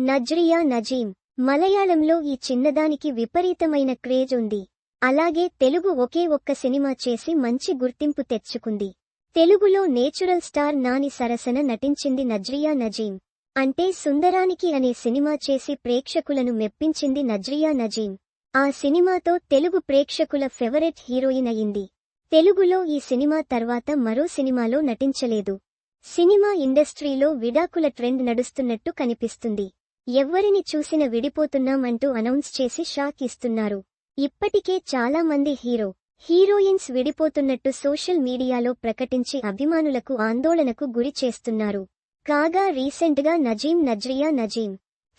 నజ్రియా నజీం. మలయాళంలో ఈ చిన్నదానికి విపరీతమైన క్రేజ్ ఉంది. అలాగే తెలుగు ఒకే ఒక్క సినిమా చేసి మంచి గుర్తింపు తెచ్చుకుంది. తెలుగులో నేచురల్ స్టార్ నాని సరసన నటించింది నజ్రియా నజీం. అంటే సుందరానికి అనే సినిమా చేసి ప్రేక్షకులను మెప్పించింది నజ్రియా నజీం. ఆ సినిమాతో తెలుగు ప్రేక్షకుల ఫేవరెట్ హీరోయిన్ అయింది. తెలుగులో ఈ సినిమా తర్వాత మరో సినిమాలో నటించలేదు. సినిమా ఇండస్ట్రీలో విడాకుల ట్రెండ్ నడుస్తున్నట్టు కనిపిస్తుంది. ఎవ్వరిని చూసిన విడిపోతున్నాం అంటూ అనౌన్స్ చేసి షాక్ ఇస్తున్నారు. ఇప్పటికే చాలా మంది హీరోయిన్స్ విడిపోతున్నట్టు సోషల్ మీడియాలో ప్రకటించి అభిమానులకు ఆందోళనకు గురి చేస్తున్నారు. కాగా రీసెంట్గా నజ్రియా నజీం,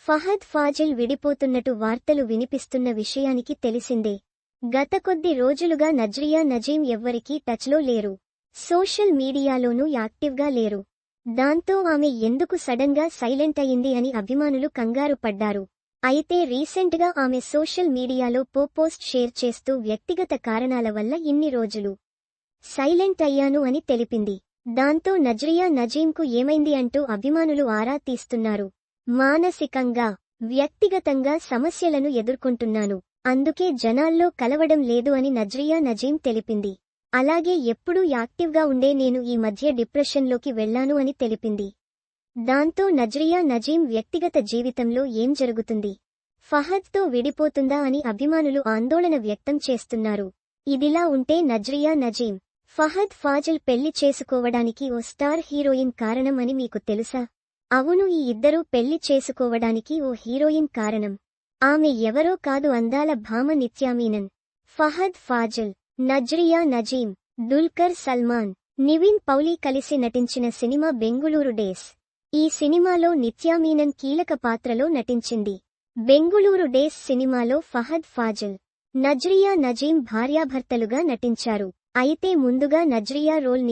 ఫహద్ ఫాజిల్ విడిపోతున్నట్టు వార్తలు వినిపిస్తున్న విషయానికి తెలిసిందే. గత కొద్ది రోజులుగా నజ్రియా నజీం ఎవ్వరికీ టచ్లో లేరు. సోషల్ మీడియాలోనూ యాక్టివ్గా లేరు. దాంతో ఆమె ఎందుకు సడన్గా సైలెంట్ అయింది అని అభిమానులు కంగారు పడ్డారు. అయితే రీసెంట్గా ఆమె సోషల్ మీడియాలో పోస్ట్ షేర్ చేస్తూ వ్యక్తిగత కారణాల వల్ల ఇన్ని రోజులు సైలెంట్ అయ్యాను అని తెలిపింది. దాంతో నజ్రియా నజీంకు ఏమైంది అంటూ అభిమానులు ఆరా తీస్తున్నారు. మానసికంగా, వ్యక్తిగతంగా సమస్యలను ఎదుర్కొంటున్నాను. అందుకే జనాల్లో కలవడం లేదు అని నజ్రియా నజీం తెలిపింది. అలాగే ఎప్పుడూ యాక్టివ్గా ఉండే నేను ఈ మధ్య డిప్రెషన్లోకి వెళ్లాను అని తెలిపింది. దాంతో నజ్రియా నజీం వ్యక్తిగత జీవితంలో ఏం జరుగుతుంది, ఫహద్తో విడిపోతుందా అని అభిమానులు ఆందోళన వ్యక్తం చేస్తున్నారు. ఇదిలా ఉంటే నజ్రియా నజీం, ఫహద్ ఫాజిల్ పెళ్లి చేసుకోవడానికి ఓ స్టార్ హీరోయిన్ కారణం అని మీకు తెలుసా? అవును, ఈ ఇద్దరూ పెళ్లి చేసుకోవడానికి ఓ హీరోయిన్ కారణం. ఆమె ఎవరో కాదు, అందాల భామ నిత్యామీనన్. ఫహద్ ఫాజిల్, నజ్రియా నజీం, దుల్కర్ సల్మాన్, నివిన్ పౌలి కలిసి నటించిన సినిమా బెంగుళూరు డేస్. ఈ సినిమాలో నిత్యామీనన్ కీలక పాత్రలో నటించింది. బెంగుళూరు డేస్ సినిమాలో ఫహద్ ఫాజిల్, నజ్రియా నజీం భార్యాభర్తలుగా నటించారు. అయితే ముందుగా నజ్రియా రోల్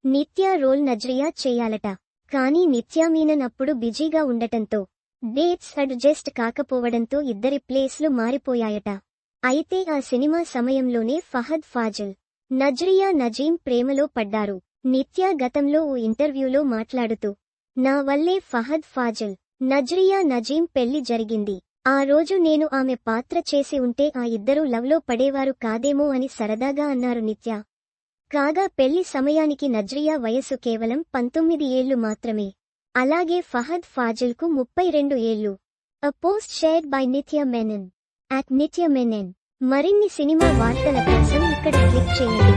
నిత్యా రోల్ నజ్రియా చేయాలట. కానీ నిత్యామీనన్ అప్పుడు బిజీగా ఉండటంతో డేట్స్ అడ్జస్ట్ కాకపోవడంతో ఇద్దరి ప్లేస్లు మారిపోయాయట. అయితే ఆ సినిమా సమయంలోనే ఫహద్ ఫాజిల్, నజ్రియా నజీం ప్రేమలో పడ్డారు. నిత్యా గతంలో ఓ ఇంటర్వ్యూలో మాట్లాడుతూ, నా వల్లే ఫహద్ ఫాజిల్, నజ్రియా నజీం పెళ్లి జరిగింది. ఆ రోజు నేను ఆమె పాత్ర చేసి ఉంటే ఆ ఇద్దరూ లవ్లో పడేవారు కాదేమో అని సరదాగా అన్నారు నిత్యా. కాగా పెళ్లి సమయానికి నజ్రియా వయసు కేవలం 19 ఏళ్లు మాత్రమే. అలాగే ఫహద్ ఫాజిల్కు 32 ఏళ్లు. A post shared by Nithya Menon @NithyaMenon. మరిన్ని సినిమా వార్తల కోసం ఇక్కడ క్లిక్ చేయండి.